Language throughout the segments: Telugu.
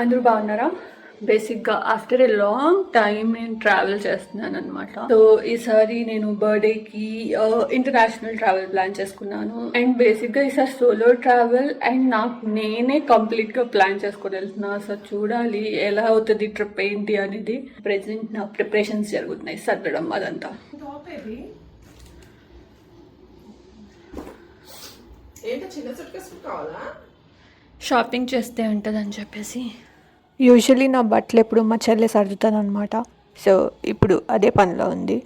అందరూ బాగున్నారా? బేసిక్గా ఆఫ్టర్ ఏ లాంగ్ టైమ్ నేను ట్రావెల్ చేస్తున్నాను అనమాట. సో ఈసారి నేను బర్త్డేకి ఇంటర్నేషనల్ ట్రావెల్ ప్లాన్ చేసుకున్నాను. అండ్ బేసిక్గా ఈసారి సోలో ట్రావెల్ అండ్ నాకు నేనే కంప్లీట్గా ప్లాన్ చేసుకొని వెళ్తున్నా. సో చూడాలి ఎలా అవుతుంది ట్రిప్ ఏంటి అనేది. ప్రెసెంట్ నా ప్రిపరేషన్స్ జరుగుతున్నాయి, సర్దడం అదంతా. షాపింగ్ చేస్తే ఉంటుందని చెప్పేసి యూజువలీ నా బట్టలు ఎప్పుడు మా చెల్లె సర్దుతాను అనమాట. సో ఇప్పుడు అదే పనిలో ఉంది.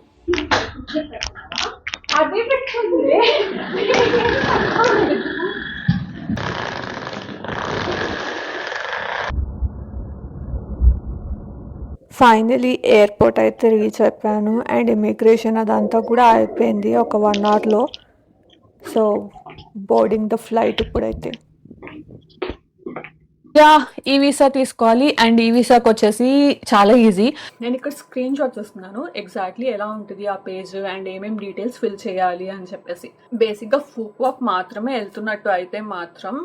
ఫైనలీ ఎయిర్పోర్ట్ అయితే రీచ్ అయిపోయాను అండ్ ఇమిగ్రేషన్ అదంతా కూడా అయిపోయింది ఒక 1 అవర్లో. సో బోర్డింగ్ ద ఫ్లైట్ ఇప్పుడైతే. ఈ వీసా తీసుకోవాలి అండ్ ఈ వీసాకి వచ్చేసి చాలా ఈజీ. నేను ఇక్కడ స్క్రీన్ షాట్ చేస్తున్నాను ఎగ్జాక్ట్లీ ఎలా ఉంటుంది ఆ పేజ్ అండ్ ఏమేమి డీటెయిల్స్ ఫిల్ చేయాలి అని చెప్పేసి. బేసిక్గా ఫుక్వాక్ మాత్రమే వెళ్తున్నట్టు అయితే మాత్రం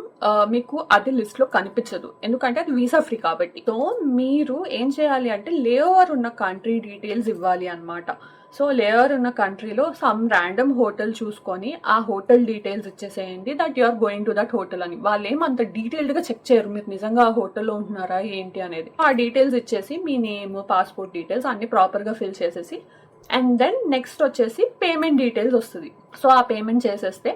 మీకు అది లిస్ట్ లో కనిపించదు, ఎందుకంటే అది వీసా ఫ్రీ కాబట్టి. సో మీరు ఏం చేయాలి అంటే లేఓవర్ ఉన్న కంట్రీ డీటెయిల్స్ ఇవ్వాలి అనమాట. సో లేయర్ ఉన్న కంట్రీలో సమ్ ర్యాండమ్ హోటల్ చూసుకొని ఆ హోటల్ డీటెయిల్స్ ఇచ్చేసేయండి that you are going to that hotel అని. వాళ్ళు ఏమంత డీటెయిల్డ్గా చెక్ చేయరు మీరు నిజంగా ఆ హోటల్లో ఉంటున్నారా ఏంటి అనేది. ఆ డీటెయిల్స్ ఇచ్చేసి మీ నేమ్, పాస్పోర్ట్ డీటెయిల్స్ అన్ని ప్రాపర్గా ఫిల్ చేసేసి అండ్ దెన్ నెక్స్ట్ వచ్చేసి పేమెంట్ డీటెయిల్స్ వస్తుంది. సో ఆ పేమెంట్ చేసేస్తే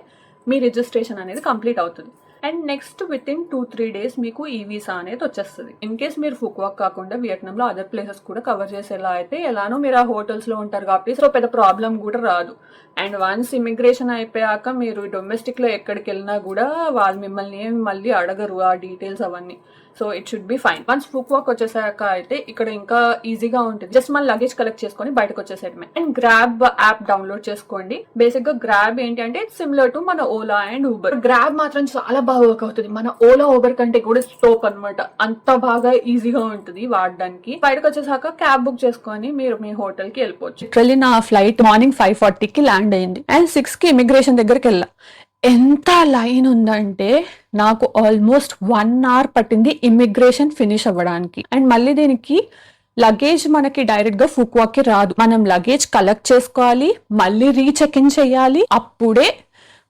మీ రిజిస్ట్రేషన్ అనేది కంప్లీట్ అవుతుంది. And next with in 2-3 days మీకు ఈ వీసా అనేది వచ్చేస్తుంది. ఇన్ కేస్ మీరు ఫుక్వాక్ కాకుండా వియట్నాంలో అదర్ ప్లేసెస్ కూడా కవర్ చేసేలా అయితే ఎలానో మీరు ఆ హోటల్స్లో ఉంటారు కాబట్టి సో పెద్ద ప్రాబ్లం కూడా రాదు. అండ్ వన్స్ ఇమిగ్రేషన్ అయిపోయాక మీరు డొమెస్టిక్లో ఎక్కడికి వెళ్ళినా కూడా వాళ్ళు మిమ్మల్ని మళ్ళీ అడగరు ఆ డీటెయిల్స్ అవన్నీ. So it should be fine. Once Phu Quoc వచ్చేసాక అయితే ఇక్కడ ఇంకా ఈజీగా ఉంటుంది. జస్ట్ మన లగేజ్ కలెక్ట్ చేసుకొని బయటకు వచ్చేసేయడమే. అండ్ గ్రాబ్ యాప్ డౌన్లోడ్ చేసుకోండి. బేసిక్ గా గ్రాబ్ ఏంటి అంటే సిమిలర్ టు మన ఓలా అండ్ ఊబర్. గ్రాబ్ మాత్రం చాలా బాగా వర్క్ అవుతుంది, మన ఓలా ఊబర్ కంటే కూడా స్టోప్ అనమాట. అంత బాగా ఈజీగా ఉంటుంది వాడడానికి. బయటకు వచ్చేసాక క్యాబ్ బుక్ చేసుకొని మీరు మీ హోటల్ కి వెళ్ళిపోవచ్చు. లిటరల్లీ నా ఫ్లైట్ మార్నింగ్ 5:40కి ల్యాండ్ అయింది అండ్ 6కి ఇమిగ్రేషన్ దగ్గరికి వెళ్ళా. ఎంత లైన్ ఉందంటే నాకు ఆల్మోస్ట్ 1 hour పట్టింది ఇమిగ్రేషన్ ఫినిష్ అవ్వడానికి. అండ్ మళ్ళీ దీనికి లగేజ్ మనకి డైరెక్ట్ గా ఫుక్వాక్ కి రాదు, మనం లగేజ్ కలెక్ట్ చేసుకోవాలి, మళ్ళీ రీచెక్ ఇన్ చేయాలి, అప్పుడే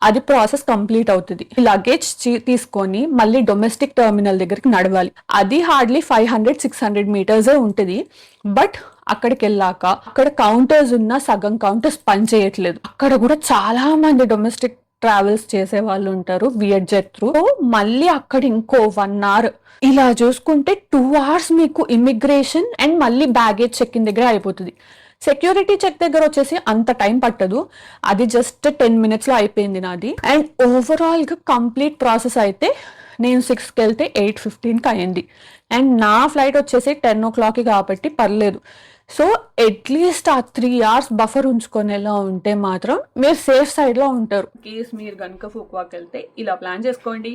అది ప్రాసెస్ కంప్లీట్ అవుతుంది. లగేజ్ తీసుకొని మళ్ళీ డొమెస్టిక్ టెర్మినల్ దగ్గరికి నడవాలి. అది హార్డ్లీ 500-600 meters ఉంటుంది. బట్ అక్కడికి వెళ్ళాక అక్కడ కౌంటర్స్ ఉన్న సగం కౌంటర్స్ పని చేయట్లేదు. అక్కడ కూడా చాలా మంది డొమెస్టిక్ ట్రావెల్స్ చేసే వాళ్ళు ఉంటారు వియట్జెట్ త్రూ. మళ్ళీ అక్కడ ఇంకో 1 hour. ఇలా చూసుకుంటే 2 hours మీకు ఇమిగ్రేషన్ అండ్ మళ్ళీ బ్యాగేజ్ చెక్ ఇన్ దగ్గర అయిపోతుంది. సెక్యూరిటీ చెక్ దగ్గర వచ్చేసి అంత టైం పట్టదు, అది జస్ట్ 10 minutes లో అయిపోయింది నాది. అండ్ ఓవరాల్ గా కంప్లీట్ ప్రాసెస్ అయితే నేను 6కి వెళ్తే 8:15కి అయింది. అండ్ నా ఫ్లైట్ వచ్చేసి 10 o'clock కాబట్టి పర్లేదు. సో అట్లీస్ట్ ఆ 3 hours బఫర్ ఉంచుకొని ఎలా ఉంటే మాత్రం మీరు సేఫ్ సైడ్ లో ఉంటారు. కేస్ మీరు కనుక ఫుక్వాక్ వెళ్తే ఇలా ప్లాన్ చేసుకోండి.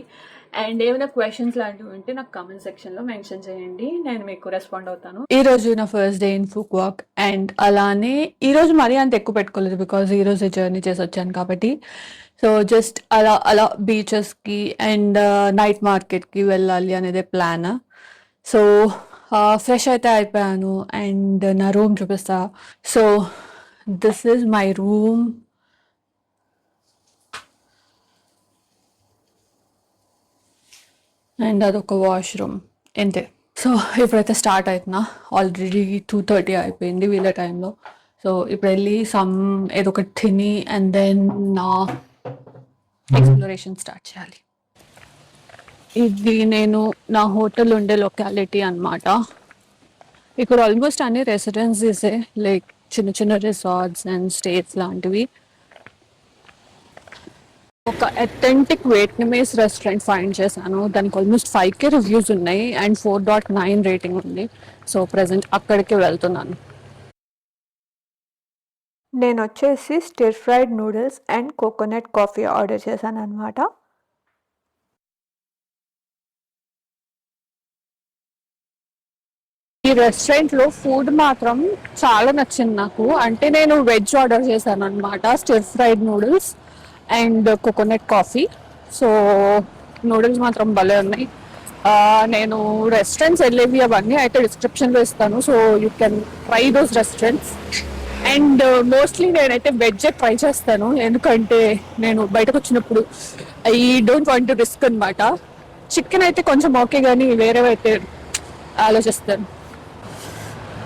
అండ్ ఏమైనా క్వశ్చన్స్ లాంటివి ఉంటే నాకు కామెంట్ సెక్షన్ లో మెన్షన్ చేయండి, నేను మీకు రెస్పాండ్ అవుతాను. ఈ రోజు నా ఫస్ట్ డే ఇన్ ఫుక్వాక్ అండ్ అలానే ఈ రోజు మరీ అంత ఎక్కువ పెట్టుకోలేదు బికాజ్ ఈ రోజు జర్నీ చేసి వచ్చాను కాబట్టి. సో జస్ట్ అలా బీచెస్ కి అండ్ నైట్ మార్కెట్ కి వెళ్ళాలి అనేదే ప్లాన్. సో ఫ్రెష్ అయితే అయిపోయాను అండ్ నా రూమ్ చూపిస్తా. So this is my room. And అదొక వాష్రూమ్ అంతే. సో ఇప్పుడైతే స్టార్ట్ అవుతున్నా. ఆల్రెడీ 2:30 అయిపోయింది వీళ్ళ టైంలో. సో ఇప్పుడు వెళ్ళి ఏదో ఒకటి తిని అండ్ దెన్ నా ఎక్స్ప్లోరేషన్ స్టార్ట్ చేయాలి. ఇది నేను నా హోటల్ ఉండే లొకాలిటీ అనమాట. ఇక్కడ ఆల్మోస్ట్ అన్ని రెసిడెన్సీసే, లైక్ చిన్న చిన్న రిసార్ట్స్ అండ్ స్టేస్ లాంటివి. ఒక అథెంటిక్ వియట్నమీస్ రెస్టారెంట్ ఫైండ్ చేశాను. దానికి ఆల్మోస్ట్ 5K రివ్యూస్ ఉన్నాయి అండ్ 4.9 రేటింగ్ ఉంది. సో ప్రెసెంట్ అక్కడికి వెళ్తున్నాను. నేను వచ్చేసి stir fried noodles and coconut coffee order చేశాను అనమాట. ఈ రెస్టారెంట్ లో ఫుడ్ మాత్రం చాలా నచ్చింది నాకు. అంటే నేను వెజ్ ఆర్డర్ చేశాను అనమాట, stir fried noodles and coconut coffee. So noodles మాత్రం భలే ఉన్నాయి నేను రెస్టారెంట్స్ వెళ్ళేవి అవన్నీ అయితే డిస్క్రిప్షన్లో ఇస్తాను, so you can try those restaurants. And mostly నేనైతే వెజ్ ట్రై చేస్తాను, ఎందుకంటే నేను బయటకు వచ్చినప్పుడు I don't want to risk అనమాట. చికెన్ అయితే కొంచెం ఓకే, కానీ వేరేవైతే ఆలోచిస్తాను.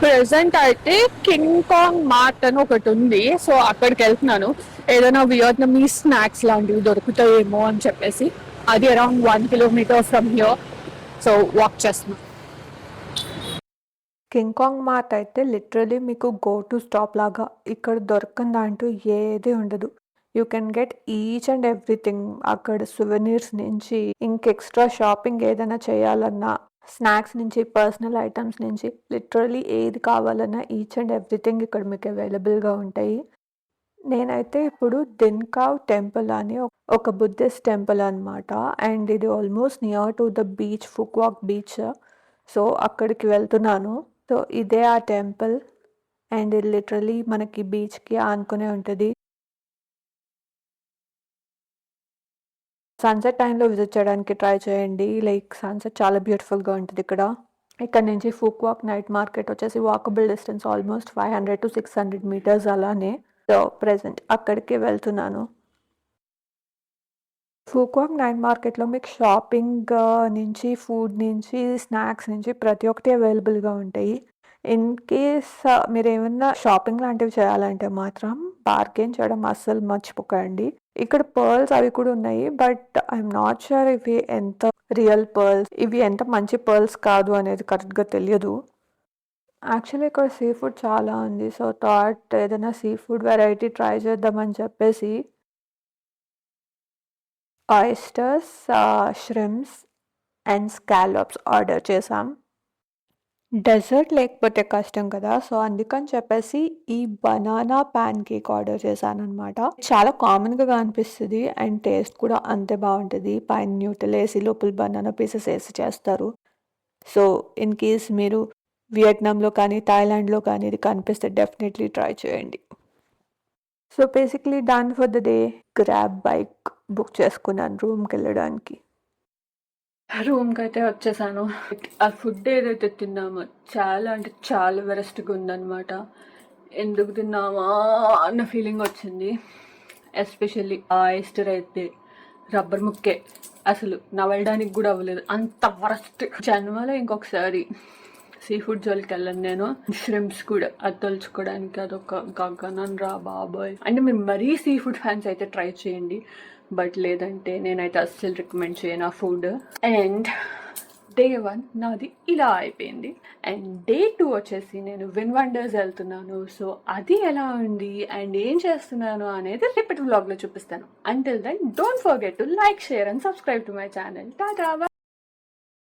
ప్రెసెంట్ అయితే కింగ్ కాంగ్ మార్ట్ అని ఒకటి ఉంది, సో అక్కడికి వెళ్తున్నాను. ఏదైనా వియత్నమీస్ స్నాక్స్ లాంటివి దొరుకుతాయేమో అని చెప్పేసి. అది around 1 kilometre from here, so walk చేస్తున్నాను. కింగ్ కాంగ్ మార్ట్ అయితే లిటరలీ మీకు గో టు స్టాప్ లాగా. ఇక్కడ దొరకంది అంటూ ఏది ఉండదు. You can get each and everything. అక్కడ సువెనీర్స్ నుంచి ఇంకెక్స్ట్రా షాపింగ్ ఏదైనా చేయాలన్నా, స్నాక్స్ నుంచి, పర్సనల్ ఐటమ్స్ నుంచి, లిటరలీ ఏది కావాలన్నా ఈచ్ అండ్ ఎవ్రీథింగ్ ఇక్కడ మీకు అవైలబుల్గా ఉంటాయి. నేనైతే ఇప్పుడు దిన్కావ్ టెంపుల్ అని ఒక బుద్ధిస్ట్ టెంపుల్ అనమాట. అండ్ ఇది almost near to the beach, Phu Quoc beach. So అక్కడికి వెళ్తున్నాను. సో ఇదే ఆ టెంపుల్. అండ్ ఇది లిటరలీ మనకి బీచ్కి ఆనుకునే ఉంటుంది. సన్సెట్ టైంలో విజిట్ చేయడానికి ట్రై చేయండి. లైక్ సన్సెట్ చాలా బ్యూటిఫుల్గా ఉంటుంది ఇక్కడ. ఇక్కడ నుంచి ఫుక్వాక్ నైట్ మార్కెట్ వచ్చేసి walkable distance almost 500 to 600 metres అలానే. సో ప్రెసెంట్ అక్కడికి వెళ్తున్నాను. ఫుక్వాక్ నైట్ మార్కెట్లో మీకు షాపింగ్ నుంచి, ఫుడ్ నుంచి, స్నాక్స్ నుంచి ప్రతి ఒక్కటి అవైలబుల్గా ఉంటాయి. ఇన్ కేస్ మీరు ఏమన్నా షాపింగ్ లాంటివి చేయాలంటే మాత్రం బార్గెన్ చేయడం అస్సలు మర్చిపోకండి. ఇక్కడ పర్ల్స్ అవి కూడా ఉన్నాయి, బట్ ఐఎమ్ నాట్ షూర్ ఇవి ఎంత రియల్ పర్ల్స్, ఇవి ఎంత మంచి పర్ల్స్ కాదు అనేది కరెక్ట్గా తెలియదు. యాక్చువల్లీ ఇక్కడ సీ ఫుడ్ చాలా ఉంది, సో థాట్ ఏదైనా సీ ఫుడ్ వెరైటీ ట్రై చేద్దామని చెప్పేసి oysters, shrimps and scallops order చేసాం. డెజర్ట్ లేకపోతే కష్టం కదా, సో అందుకని చెప్పేసి ఈ బనానా ప్యాన్ కేక్ ఆర్డర్ చేశాను అనమాట. చాలా కామన్గా కనిపిస్తుంది అండ్ టేస్ట్ కూడా అంతే బాగుంటుంది. పైన న్యూటెల్ వేసి లోపల బనానా పీసెస్ వేసి చేస్తారు. సో ఇన్ కేస్ మీరు వియట్నాంలో కానీ థాయిలాండ్లో కానీ ఇది కనిపిస్తే డెఫినెట్లీ ట్రై చేయండి. So basically done for the day. Grab bike book చేసుకున్నాను రూమ్కి వెళ్ళడానికి. రూమ్కి అయితే వచ్చేసాను. ఆ ఫుడ్ ఏదైతే తిన్నామో చాలా అంటే చాలా వెరస్ట్గా ఉందన్నమాట. ఎందుకు తిన్నామా అన్న ఫీలింగ్ వచ్చింది. ఎస్పెషల్లీ ఆ ఎస్టర్ అయితే రబ్బర్ ముక్కే, అసలు నవలడానికి కూడా అవ్వలేదు, అంత వరస్ట్. జన్మలో ఇంకొకసారి సీ ఫుడ్ జోలికి వెళ్ళను నేను. ష్రిమ్స్ కూడా అది తలుచుకోవడానికి అదొక గగనం రా బాబాయ్. అంటే మీరు మరీ సీ ఫుడ్ ఫ్యాన్స్ అయితే ట్రై చేయండి, బట్ లేదంటే నేనైతే అస్సలు రికమెండ్ చేయను ఆ ఫుడ్. అండ్ డే 1 నాది ఇలా అయిపోయింది. అండ్ డే 2 వచ్చేసి నేను విన్ వండర్స్ వెళ్తున్నాను. సో అది ఎలా ఉంది అండ్ ఏం చేస్తున్నాను అనేది రిపీట్ వ్లాగ్లో చూపిస్తాను. Until then don't forget to like, share and subscribe to my channel. Tata.